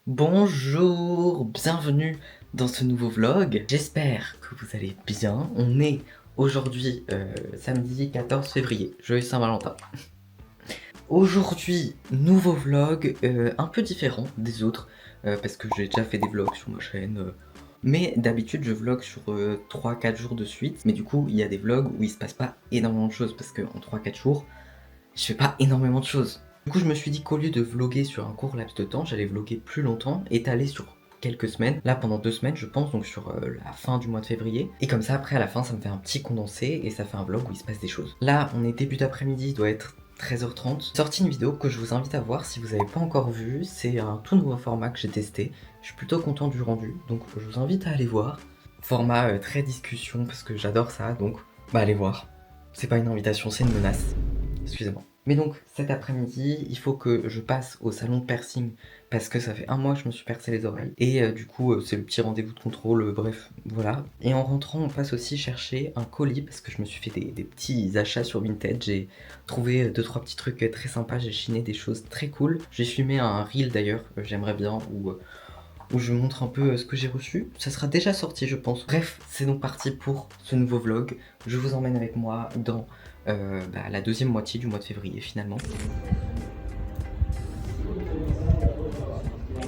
Bonjour, bienvenue dans ce nouveau vlog. J'espère que vous allez bien. On est aujourd'hui samedi 14 février, joyeux Saint-Valentin. Aujourd'hui, nouveau vlog un peu différent des autres parce que j'ai déjà fait des vlogs sur ma chaîne. Mais d'habitude je vlog sur 3-4 jours de suite. Mais du coup il y a des vlogs où il se passe pas énormément de choses parce qu'en 3-4 jours je fais pas énormément de choses. Du coup je me suis dit qu'au lieu de vlogger sur un court laps de temps, j'allais vlogger plus longtemps, étaler sur quelques semaines, là pendant 2 semaines je pense, donc sur la fin du mois de février. Et comme ça après à la fin ça me fait un petit condensé et ça fait un vlog où il se passe des choses. Là on est début d'après-midi, il doit être 13h30. J'ai sorti une vidéo que je vous invite à voir si vous n'avez pas encore vu, c'est un tout nouveau format que j'ai testé. Je suis plutôt content du rendu, donc je vous invite à aller voir. Format très discussion parce que j'adore ça, donc bah allez voir. C'est pas une invitation, c'est une menace. Excusez-moi. Mais donc cet après-midi, il faut que je passe au salon de piercing parce que ça fait 1 mois que je me suis percé les oreilles. Et du coup, c'est le petit rendez-vous de contrôle, bref, voilà. Et en rentrant, on passe aussi chercher un colis parce que je me suis fait des petits achats sur Vinted. J'ai trouvé 2-3 petits trucs très sympas, j'ai chiné des choses très cool. J'ai filmé un reel d'ailleurs, j'aimerais bien, où je montre un peu ce que j'ai reçu. Ça sera déjà sorti je pense. Bref, c'est donc parti pour ce nouveau vlog. Je vous emmène avec moi dans la deuxième moitié du mois de février finalement.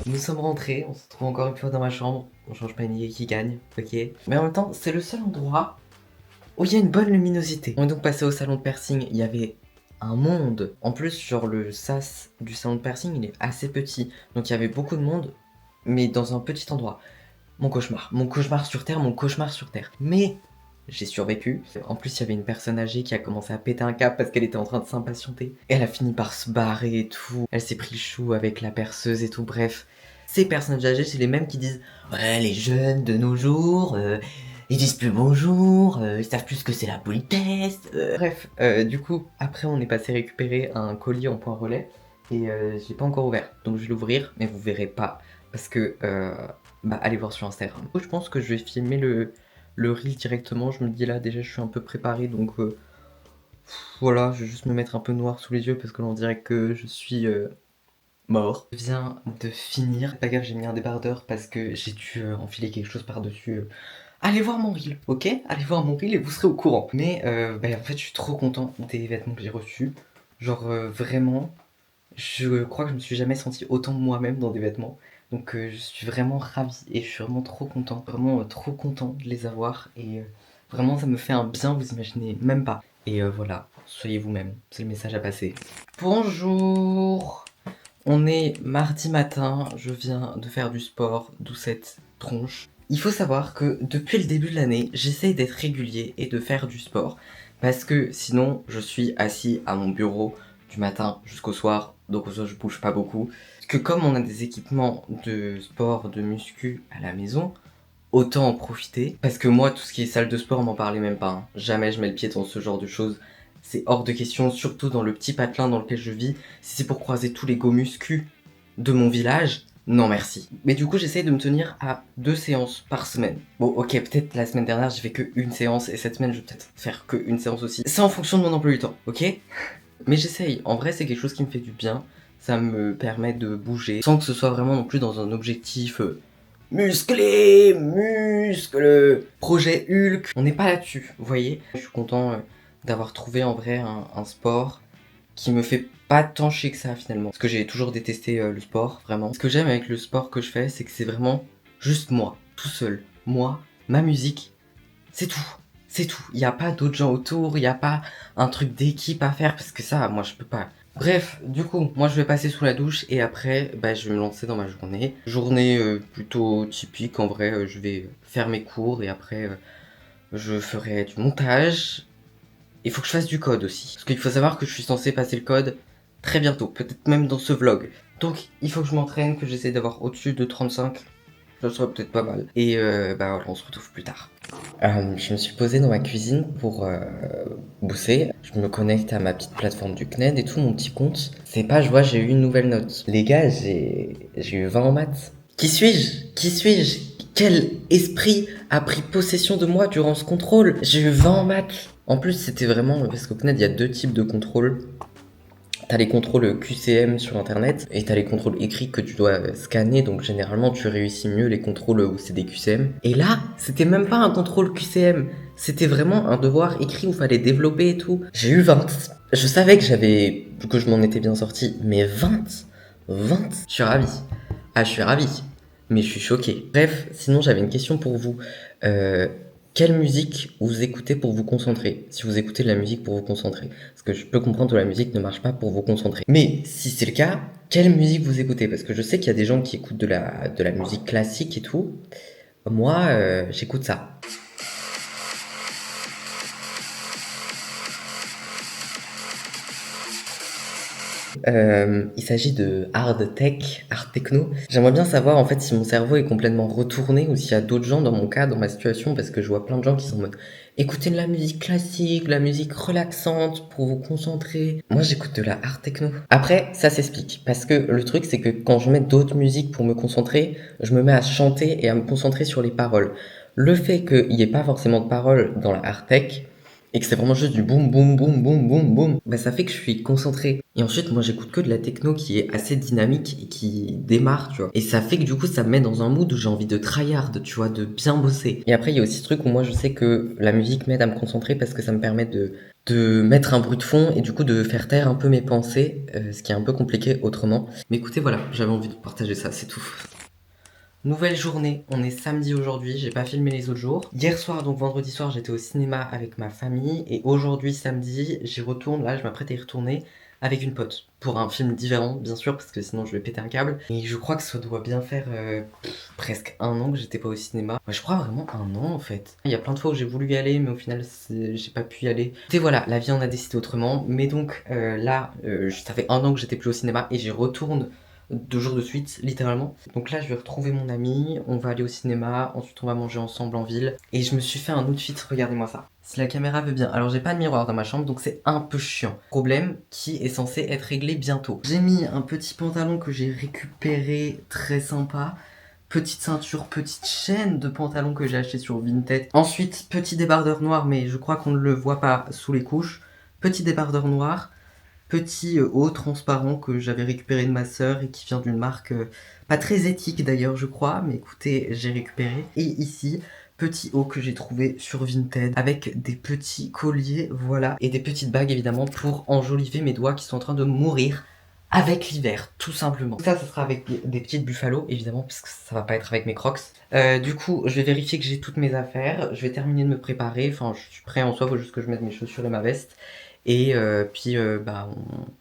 Nous sommes rentrés, on se trouve encore une fois dans ma chambre. On change pas une qui gagne, ok. Mais en même temps, c'est le seul endroit où il y a une bonne luminosité. On est donc passé au salon de piercing, il y avait un monde. En plus, genre le sas du salon de piercing, il est assez petit. Donc il y avait beaucoup de monde, mais dans un petit endroit. Mon cauchemar sur Terre, mon cauchemar sur Terre. Mais j'ai survécu. En plus, il y avait une personne âgée qui a commencé à péter un câble parce qu'elle était en train de s'impatienter. Elle a fini par se barrer et tout. Elle s'est pris le chou avec la perceuse et tout. Bref, ces personnes âgées, c'est les mêmes qui disent « Ouais, les jeunes de nos jours, ils disent plus bonjour, ils savent plus ce que c'est la politesse. Bref, du coup, après, on est passé récupérer un colis en point relais. Et j'ai pas encore ouvert. Donc je vais l'ouvrir, mais vous verrez pas. Parce que allez voir sur Instagram. Je pense que je vais filmer le reel directement. Je me dis là déjà je suis un peu préparé donc voilà, je vais juste me mettre un peu noir sous les yeux parce que l'on dirait que je suis mort. Je viens de finir. Pas grave, j'ai mis un débardeur parce que j'ai dû enfiler quelque chose par-dessus. Allez voir mon reel, ok? Allez voir mon reel et vous serez au courant. Mais en fait je suis trop content des vêtements que j'ai reçus. Genre vraiment, je crois que je me suis jamais senti autant de moi-même dans des vêtements. Donc je suis vraiment ravi et je suis vraiment trop content, vraiment trop content de les avoir et vraiment ça me fait un bien, vous imaginez même pas. Et voilà, soyez vous-même, c'est le message à passer. Bonjour, on est mardi matin, je viens de faire du sport, d'où cette tronche. Il faut savoir que depuis le début de l'année, j'essaye d'être régulier et de faire du sport parce que sinon je suis assis à mon bureau du matin jusqu'au soir, donc au soir je bouge pas beaucoup. Parce que comme on a des équipements de sport, de muscu à la maison, autant en profiter. Parce que moi, tout ce qui est salle de sport, m'en parlait même pas. Hein. Jamais je mets le pied dans ce genre de choses. C'est hors de question, surtout dans le petit patelin dans lequel je vis. Si c'est pour croiser tous les go muscu de mon village, non merci. Mais du coup, j'essaye de me tenir à 2 séances par semaine. Bon, ok, peut-être la semaine dernière, j'ai fait que 1 séance, et cette semaine, je vais peut-être faire que 1 séance aussi. C'est en fonction de mon emploi du temps, ok? Mais j'essaye, en vrai c'est quelque chose qui me fait du bien, ça me permet de bouger, sans que ce soit vraiment non plus dans un objectif musclé, projet Hulk, on n'est pas là-dessus, vous voyez. Je suis content d'avoir trouvé en vrai un sport qui me fait pas tant chier que ça finalement, parce que j'ai toujours détesté le sport, vraiment. Ce que j'aime avec le sport que je fais, c'est que c'est vraiment juste moi, tout seul, moi, ma musique, c'est tout. C'est tout. Il n'y a pas d'autres gens autour, il n'y a pas un truc d'équipe à faire, parce que ça, moi, je peux pas. Bref, du coup, moi, je vais passer sous la douche, et après, je vais me lancer dans ma journée. Journée plutôt typique, en vrai, je vais faire mes cours, et après, je ferai du montage. Il faut que je fasse du code aussi. Parce qu'il faut savoir que je suis censé passer le code très bientôt, peut-être même dans ce vlog. Donc, il faut que je m'entraîne, que j'essaie d'avoir au-dessus de 35. Ça serait peut-être pas mal. Et voilà, on se retrouve plus tard. Je me suis posé dans ma cuisine pour bosser. Je me connecte à ma petite plateforme du CNED et tout, mon petit compte. C'est pas, je vois, j'ai eu une nouvelle note. Les gars, j'ai eu 20 en maths. Qui suis-je? Qui suis-je? Quel esprit a pris possession de moi durant ce contrôle? J'ai eu 20 en maths. En plus, c'était vraiment, parce qu'au CNED, il y a 2 types de contrôles. T'as les contrôles QCM sur internet et t'as les contrôles écrits que tu dois scanner, donc généralement tu réussis mieux les contrôles où c'est des QCM. Et là, c'était même pas un contrôle QCM, c'était vraiment un devoir écrit où fallait développer et tout. J'ai eu 20. Je savais que je m'en étais bien sorti, mais 20, je suis ravi. Ah, je suis ravi, mais je suis choqué. Bref, sinon j'avais une question pour vous. Quelle musique vous écoutez pour vous concentrer? Si vous écoutez de la musique pour vous concentrer. Parce que je peux comprendre que la musique ne marche pas pour vous concentrer. Mais si c'est le cas, quelle musique vous écoutez? Parce que je sais qu'il y a des gens qui écoutent de la musique classique et tout. Moi, j'écoute ça. Il s'agit de hard tech, hard techno. J'aimerais bien savoir en fait si mon cerveau est complètement retourné ou s'il y a d'autres gens dans mon cas, dans ma situation, parce que je vois plein de gens qui sont en mode écoutez de la musique classique, de la musique relaxante pour vous concentrer. Moi j'écoute de la hard techno. Après, ça s'explique, parce que le truc c'est que quand je mets d'autres musiques pour me concentrer, je me mets à chanter et à me concentrer sur les paroles. Le fait qu'il n'y ait pas forcément de paroles dans la hard tech, et que c'est vraiment juste du boum boum boum boum boum boum, bah ça fait que je suis concentré. Et ensuite, moi j'écoute que de la techno qui est assez dynamique et qui démarre, tu vois. Et ça fait que du coup, ça me met dans un mood où j'ai envie de tryhard, tu vois, de bien bosser. Et après, il y a aussi ce truc où moi je sais que la musique m'aide à me concentrer parce que ça me permet de mettre un bruit de fond et du coup de faire taire un peu mes pensées, ce qui est un peu compliqué autrement. Mais écoutez, voilà, j'avais envie de partager ça, c'est tout. Nouvelle journée, on est samedi aujourd'hui, j'ai pas filmé les autres jours. Hier soir, donc vendredi soir, j'étais au cinéma avec ma famille et aujourd'hui samedi, j'y retourne, là je m'apprête à y retourner avec une pote. Pour un film différent, bien sûr, parce que sinon je vais péter un câble. Et je crois que ça doit bien faire presque un an que j'étais pas au cinéma. Ouais, je crois vraiment un an en fait. Il y a plein de fois où j'ai voulu y aller, mais au final j'ai pas pu y aller. Et voilà, la vie en a décidé autrement. Mais donc là, ça fait un an que j'étais plus au cinéma et j'y retourne 2 jours de suite, littéralement. Donc là, je vais retrouver mon ami, on va aller au cinéma, ensuite on va manger ensemble en ville. Et je me suis fait un outfit, regardez-moi ça. Si la caméra veut bien. Alors j'ai pas de miroir dans ma chambre, donc c'est un peu chiant. Problème qui est censé être réglé bientôt. J'ai mis un petit pantalon que j'ai récupéré, très sympa. Petite ceinture, petite chaîne de pantalon que j'ai acheté sur Vinted. Ensuite, petit débardeur noir, mais je crois qu'on ne le voit pas sous les couches. Petit débardeur noir. Petit haut transparent que j'avais récupéré de ma sœur et qui vient d'une marque pas très éthique d'ailleurs je crois, mais écoutez j'ai récupéré. Et ici, petit haut que j'ai trouvé sur Vinted avec des petits colliers, voilà, et des petites bagues évidemment pour enjoliver mes doigts qui sont en train de mourir avec l'hiver, tout simplement. Ça sera avec des petites buffalo évidemment, puisque ça va pas être avec mes crocs. Du coup, je vais vérifier que j'ai toutes mes affaires, je vais terminer de me préparer, enfin je suis prêt en soi, faut juste que je mette mes chaussures et ma veste. Et puis bah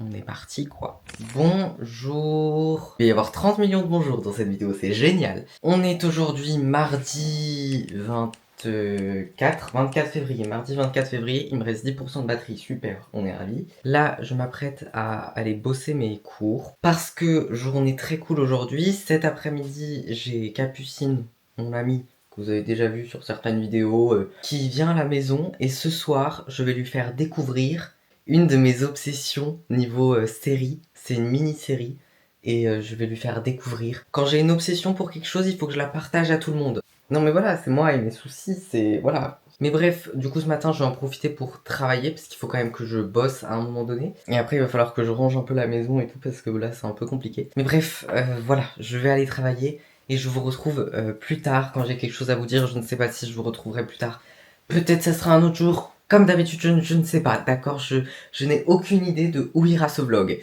on est parti quoi. Bonjour. Il va y avoir 30 millions de bonjours dans cette vidéo, c'est génial. On est aujourd'hui mardi 24 février. Mardi 24 février, il me reste 10% de batterie, super, on est ravis. Là, je m'apprête à aller bosser mes cours parce que journée très cool aujourd'hui. Cet après-midi, j'ai Capucine, mon amie, que vous avez déjà vu sur certaines vidéos, qui vient à la maison et ce soir, je vais lui faire découvrir une de mes obsessions niveau série. C'est une mini-série et je vais lui faire découvrir. Quand j'ai une obsession pour quelque chose, il faut que je la partage à tout le monde. Non mais voilà, c'est moi et mes soucis, c'est... voilà. Mais bref, du coup ce matin je vais en profiter pour travailler parce qu'il faut quand même que je bosse à un moment donné. Et après il va falloir que je range un peu la maison et tout parce que là c'est un peu compliqué. Mais bref, voilà, je vais aller travailler et je vous retrouve plus tard quand j'ai quelque chose à vous dire. Je ne sais pas si je vous retrouverai plus tard. Peut-être ça sera un autre jour. Comme d'habitude, je ne sais pas, d'accord, je n'ai aucune idée de où ira ce vlog.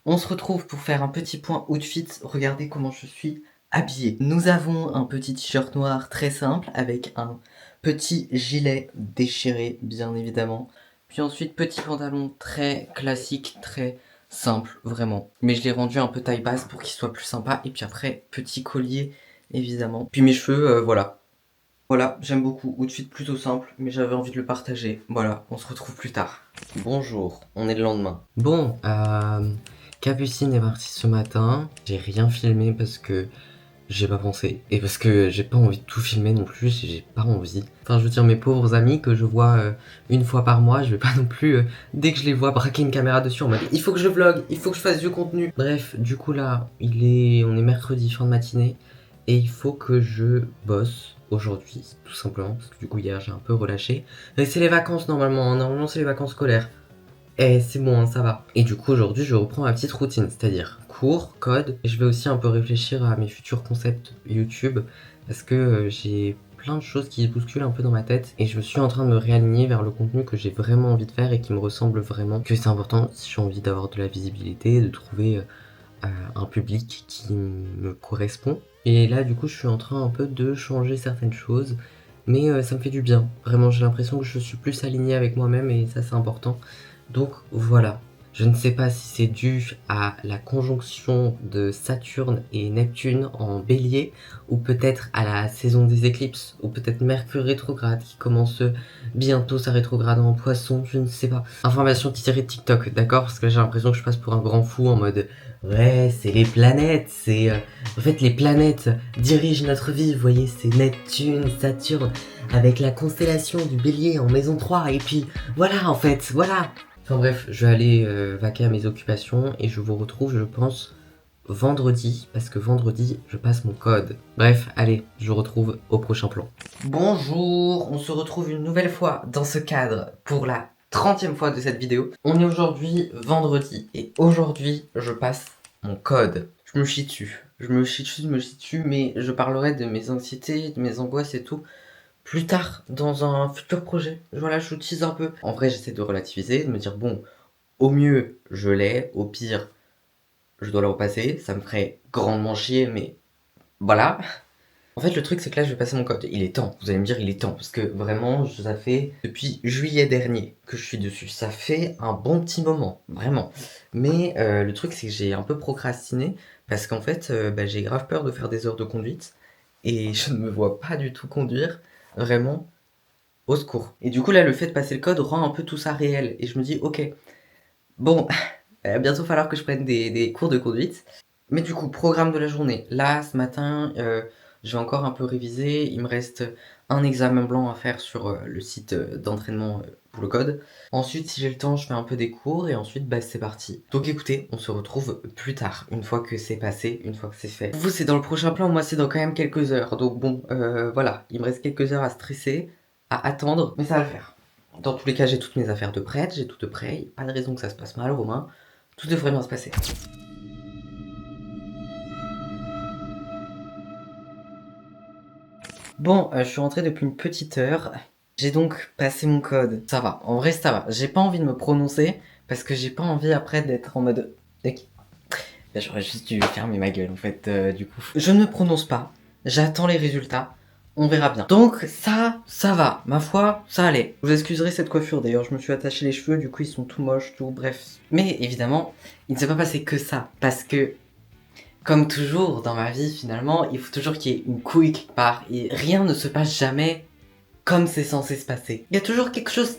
On se retrouve pour faire un petit point outfit. Regardez comment je suis habillé. Nous avons un petit t-shirt noir très simple avec un petit gilet déchiré, bien évidemment. Puis ensuite, petit pantalon très classique, très simple, vraiment. Mais je l'ai rendu un peu taille basse pour qu'il soit plus sympa. Et puis après, petit collier, évidemment. Puis mes cheveux, voilà. Voilà, j'aime beaucoup, outfit plutôt simple, mais j'avais envie de le partager. Voilà, on se retrouve plus tard. Bonjour, on est le lendemain. Bon, Capucine est partie ce matin. J'ai rien filmé parce que j'ai pas pensé. Et parce que j'ai pas envie de tout filmer non plus, j'ai pas envie. Enfin, je veux dire, mes pauvres amis que je vois une fois par mois, je vais pas non plus, dès que je les vois, braquer une caméra dessus en mode il faut que je vlog, il faut que je fasse du contenu. Bref, du coup là, on est mercredi fin de matinée. Et il faut que je bosse aujourd'hui, tout simplement, parce que du coup hier j'ai un peu relâché. Mais c'est les vacances normalement, c'est les vacances scolaires. c'est bon, hein, ça va. Et du coup, aujourd'hui, je reprends ma petite routine, c'est-à-dire cours, code. Et je vais aussi un peu réfléchir à mes futurs concepts YouTube, parce que j'ai plein de choses qui se bousculent un peu dans ma tête. Et je me suis en train de me réaligner vers le contenu que j'ai vraiment envie de faire et qui me ressemble vraiment. Que c'est important si j'ai envie d'avoir de la visibilité, de trouver un public qui me correspond. Et là, du coup, je suis en train un peu de changer certaines choses. Mais ça me fait du bien. Vraiment, j'ai l'impression que je suis plus aligné avec moi-même et ça, c'est important. Donc voilà, je ne sais pas si c'est dû à la conjonction de Saturne et Neptune en Bélier, ou peut-être à la saison des éclipses, ou peut-être Mercure rétrograde qui commence bientôt sa rétrograde en Poisson, je ne sais pas. Information tirée de TikTok, d'accord? Parce que j'ai l'impression que je passe pour un grand fou en mode ouais, c'est les planètes, en fait, les planètes dirigent notre vie, vous voyez, c'est Neptune, Saturne, avec la constellation du Bélier en maison 3, et puis voilà, en fait, voilà. Enfin bref, je vais aller vaquer à mes occupations et je vous retrouve, je pense, vendredi, parce que vendredi, je passe mon code. Bref, allez, je vous retrouve au prochain plan. Bonjour, on se retrouve une nouvelle fois dans ce cadre pour la 30e fois de cette vidéo. On est aujourd'hui vendredi et aujourd'hui, je passe mon code. Je me chie dessus. Je me chie dessus, mais je parlerai de mes anxiétés, de mes angoisses et tout plus tard dans un futur projet. Voilà, je tease un peu. En vrai, j'essaie de relativiser, de me dire bon, au mieux, je l'ai, au pire, je dois le repasser. Ça me ferait grandement chier, mais voilà. En fait, le truc, c'est que là, je vais passer mon code. Il est temps, vous allez me dire, il est temps. Parce que vraiment, ça fait depuis juillet dernier que je suis dessus. Ça fait un bon petit moment, vraiment. Mais le truc, c'est que j'ai un peu procrastiné. Parce qu'en fait, j'ai grave peur de faire des heures de conduite. Et je ne me vois pas du tout conduire, vraiment. Au secours. Et du coup, là, le fait de passer le code rend un peu tout ça réel. Et je me dis, ok, bon, il va bientôt falloir que je prenne des cours de conduite. Mais du coup, programme de la journée. Là, ce matin, je vais encore un peu réviser. Il me reste un examen blanc à faire sur le site d'entraînement pour le code. Ensuite, si j'ai le temps, je fais un peu des cours. Et ensuite, c'est parti. Donc écoutez, on se retrouve plus tard, une fois que c'est passé, une fois que c'est fait. Pour vous, c'est dans le prochain plan. Moi, c'est dans quand même quelques heures. Donc bon, voilà, il me reste quelques heures à stresser, à attendre. Mais ça va le faire. Dans tous les cas, j'ai toutes mes affaires de prête. J'ai tout de prêt. Pas de raison que ça se passe mal, Romain. Tout devrait bien se passer. Bon, je suis rentré depuis une petite heure. J'ai donc passé mon code. Ça va, en vrai ça va. J'ai pas envie de me prononcer parce que j'ai pas envie après d'être en mode... Ok. Là, j'aurais juste dû fermer ma gueule en fait, du coup. Je ne me prononce pas, j'attends les résultats, on verra bien. Donc ça va, ma foi, ça allait. Vous excuserez cette coiffure d'ailleurs, je me suis attaché les cheveux, du coup ils sont tout moches, tout, bref. Mais évidemment, il ne s'est pas passé que ça, parce que comme toujours dans ma vie finalement, il faut toujours qu'il y ait une couille quelque part, et rien ne se passe jamais comme c'est censé se passer. Il y a toujours quelque chose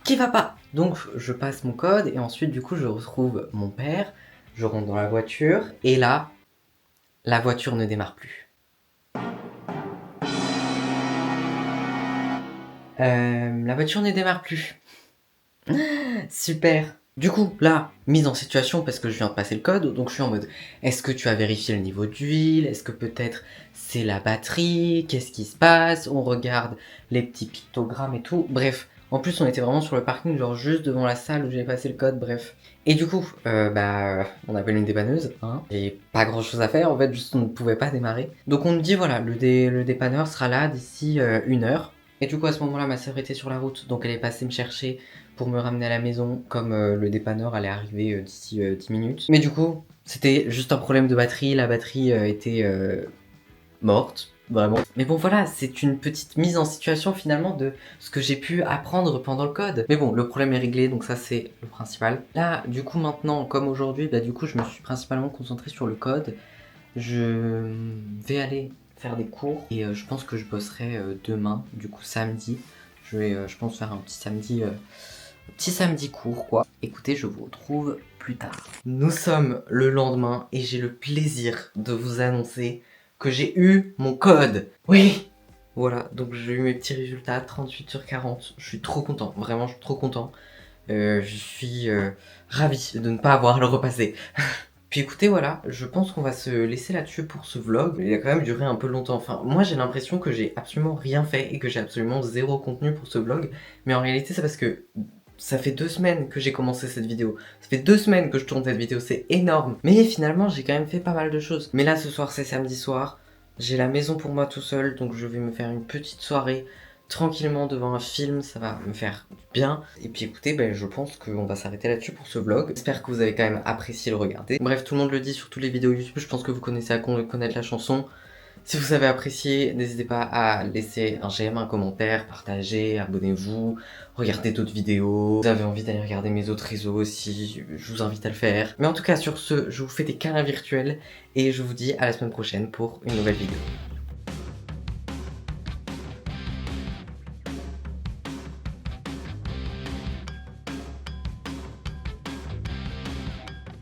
qui va pas. Donc je passe mon code, et ensuite du coup je retrouve mon père, je rentre dans la voiture, et là, la voiture ne démarre plus. La voiture ne démarre plus. Super. Du coup, là, mise en situation parce que je viens de passer le code, donc je suis en mode, est-ce que tu as vérifié le niveau d'huile? Est-ce que peut-être c'est la batterie? Qu'est-ce qui se passe? On regarde les petits pictogrammes et tout. Bref, en plus on était vraiment sur le parking, genre juste devant la salle où j'avais passé le code, bref. Et du coup, on appelle une dépanneuse, hein, et pas grand chose à faire, en fait, juste on ne pouvait pas démarrer. Donc on nous dit, voilà, le dépanneur sera là d'ici 1 heure. Et du coup, à ce moment-là, ma sœur était sur la route, donc elle est passée me chercher pour me ramener à la maison, comme le dépanneur allait arriver d'ici 10 minutes. Mais du coup, c'était juste un problème de batterie, la batterie était morte, vraiment. Mais bon voilà, c'est une petite mise en situation finalement de ce que j'ai pu apprendre pendant le code. Mais bon, le problème est réglé, donc ça c'est le principal. Là, du coup maintenant, comme aujourd'hui, du coup je me suis principalement concentré sur le code. Je vais aller faire des cours et je pense que je bosserai demain, du coup samedi. Je vais, je pense, faire un petit samedi court quoi. Écoutez, je vous retrouve plus tard. Nous sommes le lendemain et j'ai le plaisir de vous annoncer que j'ai eu mon code. Oui. Voilà, donc j'ai eu mes petits résultats, 38 sur 40. Je suis trop content, vraiment je suis trop content. Je suis ravi de ne pas avoir à le repasser. Puis écoutez, voilà, je pense qu'on va se laisser là-dessus pour ce vlog. Il a quand même duré un peu longtemps. Enfin, moi j'ai l'impression que j'ai absolument rien fait et que j'ai absolument zéro contenu pour ce vlog. Mais en réalité, c'est parce que ça fait 2 semaines que j'ai commencé cette vidéo. Ça fait 2 semaines que je tourne cette vidéo, c'est énorme. Mais finalement, j'ai quand même fait pas mal de choses. Mais là, ce soir, c'est samedi soir. J'ai la maison pour moi tout seul, donc je vais me faire une petite soirée tranquillement devant un film, ça va me faire du bien. Et puis écoutez, ben, je pense qu'on va s'arrêter là-dessus pour ce vlog. J'espère que vous avez quand même apprécié le regarder. Bref, tout le monde le dit sur toutes les vidéos YouTube, je pense que vous connaissez à connaître la chanson. Si vous avez apprécié, n'hésitez pas à laisser un j'aime, un commentaire, partager, abonnez-vous, regardez d'autres vidéos. Si vous avez envie d'aller regarder mes autres réseaux aussi, je vous invite à le faire. Mais en tout cas, sur ce, je vous fais des câlins virtuels et je vous dis à la semaine prochaine pour une nouvelle vidéo.